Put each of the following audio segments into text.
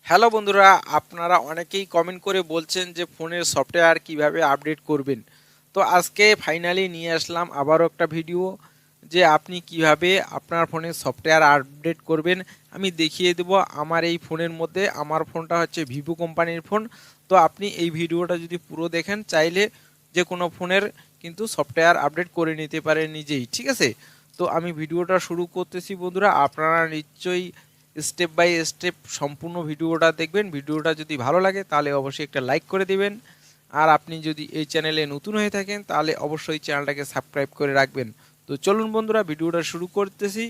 Hello বন্ধুরা, আপনারা অনেকেই কমেন্ট করে বলছেন যে ফোনের সফটওয়্যার কিভাবে আপডেট করবেন। তো আজকে ফাইনালি নিয়ে আসলাম আবারও একটা ভিডিও, যে আপনি কিভাবে আপনার ফোনের সফটওয়্যার আপডেট করবেন আমি দেখিয়ে দেব। আমার এই ফোনের মধ্যে, আমার ফোনটা হচ্ছে ভিভো কোম্পানির ফোন। তো আপনি এই ভিডিওটা যদি পুরো দেখেন, চাইলে যে কোনো ফোনের কিন্তু সফটওয়্যার আপডেট করে নিতে পারেন নিজেই, ঠিক আছে? তো আমি ভিডিওটা শুরু করতেছি বন্ধুরা, আপনারা নিশ্চয়ই স্টেপ বাই স্টেপ সম্পূর্ণ ভিডিওটা দেখবেন। ভিডিওটা যদি ভালো লাগে তাহলে অবশ্যই একটা লাইক করে দিবেন। আর আপনি যদি এই চ্যানেলে নতুন হয়ে থাকেন তাহলে অবশ্যই চ্যানেলটাকে সাবস্ক্রাইব করে রাখবেন। তো চলুন বন্ধুরা, ভিডিওটা শুরু করতেছি।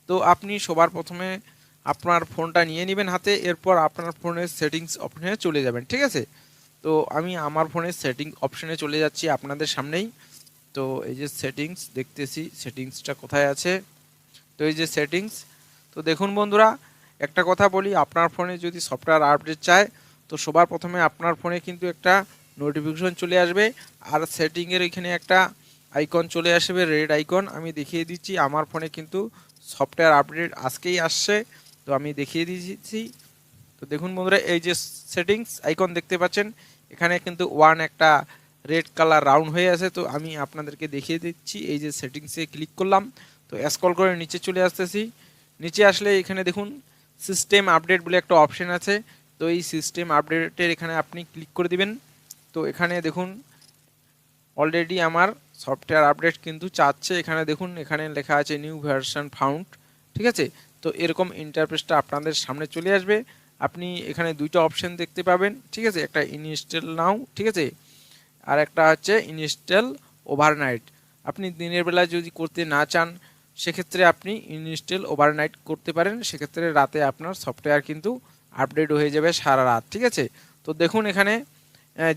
তো আপনি সবার প্রথমে আপনার ফোনটা নিয়ে নেবেন হাতে, এরপর আপনার ফোনের সেটিংস অপশনে চলে যাবেন, ঠিক আছে? তো আমি আমার ফোনের সেটিং অপশনে চলে যাচ্ছি আপনাদের সামনেই। তো এই যে সেটিংস দেখতেছি, সেটিংসটা কোথায় আছে? তো এই যে সেটিংস। তো দেখুন বন্ধুরা, একটা কথা বলি, আপনার ফোনে যদি সফটওয়্যার আপডেট চায় তো সবার প্রথমে আপনার ফোনে কিন্তু একটা নোটিফিকেশন চলে আসবে, আর সেটিংয়ের এখানে একটা আইকন চলে আসবে, রেড আইকন। আমি দেখিয়ে দিচ্ছি আমার ফোনে কিন্তু সফটওয়্যার আপডেট আজকেই আসছে, তো আমি দেখিয়ে দিচ্ছি। তো দেখুন বন্ধুরা, এই যে সেটিংস আইকন দেখতে পাচ্ছেন, এখানে কিন্তু ওয়ান একটা রেড কালার রাউন্ড হয়ে আছে। তো আমি আপনাদেরকে দেখিয়ে দিচ্ছি, এই যে সেটিংসে ক্লিক করলাম, তো স্ক্রল করে নিচে চলে আসতেছি। নিচে আসলে এখানে দেখুন সিস্টেম আপডেট বলে একটা অপশন আছে। তো এই সিস্টেম আপডেটের এখানে আপনি ক্লিক করে দিবেন। তো এখানে দেখুন অলরেডি আমার সফটওয়্যার আপডেট কিন্তু চাচ্ছে। এখানে দেখুন, এখানে লেখা আছে নিউ ভার্সন ফাউন্ড, ঠিক আছে? তো এরকম ইন্টারফেসটা আপনাদের সামনে চলে আসবে। আপনি এখানে দুইটা অপশন দেখতে পাবেন, ঠিক আছে? একটা ইনস্টল নাও, ঠিক আছে, আর একটা হচ্ছে ইনস্টল ওভারনাইট। আপনি দিনের বেলা যদি করতে না চান সেক্ষেত্রে আপনি ইনস্টল ওভারনাইট করতে পারেন, সেক্ষেত্রে রাতে আপনার সফটওয়্যার কিন্তু আপডেট হয়ে যাবে সারা রাত, ঠিক আছে? তো দেখুন এখানে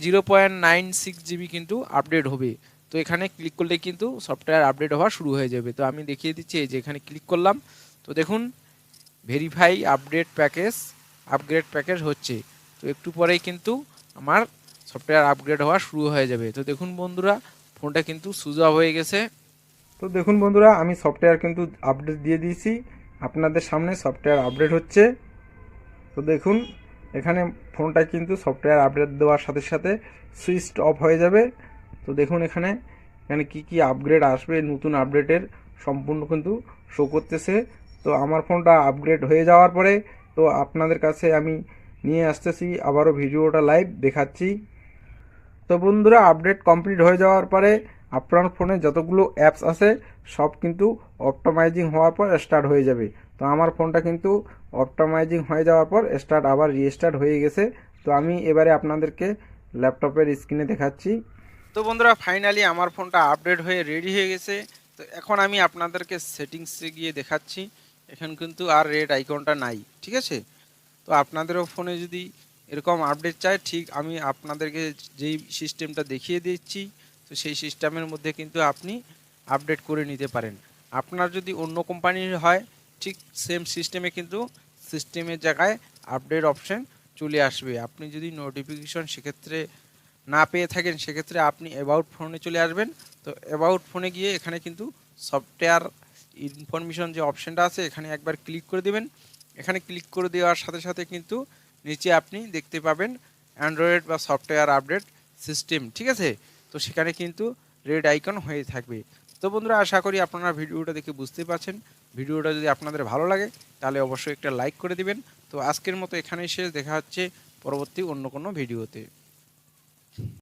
0.96 GB কিন্তু আপডেট হবে। তো এখানে ক্লিক করলে কিন্তু সফটওয়্যার আপডেট হওয়া শুরু হয়ে যাবে। তো আমি দেখিয়ে দিচ্ছি, এই যে এখানে ক্লিক করলাম, তো দেখুন verify update package, upgrade package হচ্ছে। তো একটু পরেই কিন্তু আমার সফটওয়্যার আপগ্রেড হওয়া শুরু হয়ে যাবে। তো দেখুন বন্ধুরা, ফোনটা কিন্তু সুইচ অফ হয়ে গেছে। তো দেখুন বন্ধুরা, আমি সফটওয়্যার কিন্তু আপডেট দিয়ে দিয়েছি, আপনাদের সামনে সফটওয়্যার আপডেট হচ্ছে। তো দেখুন এখানে ফোনটা কিন্তু সফটওয়্যার আপডেট দেওয়ার সাথে সাথে সুইচ অফ হয়ে যাবে। তো দেখুন এখানে এখানে কি কি আপগ্রেড আসবে, নতুন আপডেটের সম্পূর্ণ কিন্তু শো করতেছে। তো আমার ফোনটা আপগ্রেড হয়ে যাওয়ার পরে তো আপনাদের কাছে আমি নিয়ে আসতেছি, আবারও ভিডিওটা লাইভ দেখাচ্ছি। তো বন্ধুরা, আপডেট কমপ্লিট হয়ে যাওয়ার পরে আপনার ফোনে যতগুলো অ্যাপস আছে সব কিন্তু অপটোমাইজিং হওয়ার পর স্টার্ট হয়ে যাবে। তো আমার ফোনটা কিন্তু অপটোমাইজিং হয়ে যাওয়ার পর স্টার্ট আবার রিস্টার্ট হয়ে গেছে। তো আমি এবারে আপনাদেরকে ল্যাপটপের স্ক্রিনে দেখাচ্ছি। তো বন্ধুরা, ফাইনালি আমার ফোনটা আপডেট হয়ে রেডি হয়ে গেছে। তো এখন আমি আপনাদেরকে সেটিংসে গিয়ে দেখাচ্ছি, এখন কিন্তু আর রেড আইকনটা নাই, ঠিক আছে? তো আপনাদেরও ফোনে যদি এরকম আপডেট চাই, ঠিক আমি আপনাদেরকে যেই সিস্টেমটা দেখিয়ে দিচ্ছি, তো সেই সিস্টেমের মধ্যে কিন্তু আপনি আপডেট করে নিতে পারেন। আপনার যদি অন্য কোম্পানির হয়, ঠিক সেম সিস্টেমে কিন্তু সিস্টেমের জায়গায় আপডেট অপশন চলে আসবে। আপনি যদি নোটিফিকেশন সেক্ষেত্রে না পেয়ে থাকেন সেক্ষেত্রে আপনি অ্যাবাউট ফোনে চলে আসবেন। তো অ্যাবাউট ফোনে গিয়ে এখানে কিন্তু সফটওয়্যার ইনফরমেশন যে অপশানটা আছে এখানে একবার ক্লিক করে দেবেন। এখানে ক্লিক করে দেওয়ার সাথে সাথে কিন্তু নিচে আপনি দেখতে পাবেন অ্যান্ড্রয়েড বা সফটওয়্যার আপডেট সিস্টেম, ঠিক আছে? তো সেখানে কিন্তু রেড আইকন হয়ে থাকবে। তো বন্ধুরা, আশা করি আপনারা ভিডিওটা দেখে বুঝতে পারছেন। ভিডিওটা যদি আপনাদের ভালো লাগে তাহলে অবশ্যই একটা লাইক করে দিবেন। তো আজকের মতো এখানেই শেষ, দেখা হচ্ছে পরবর্তী অন্য কোনো ভিডিওতে।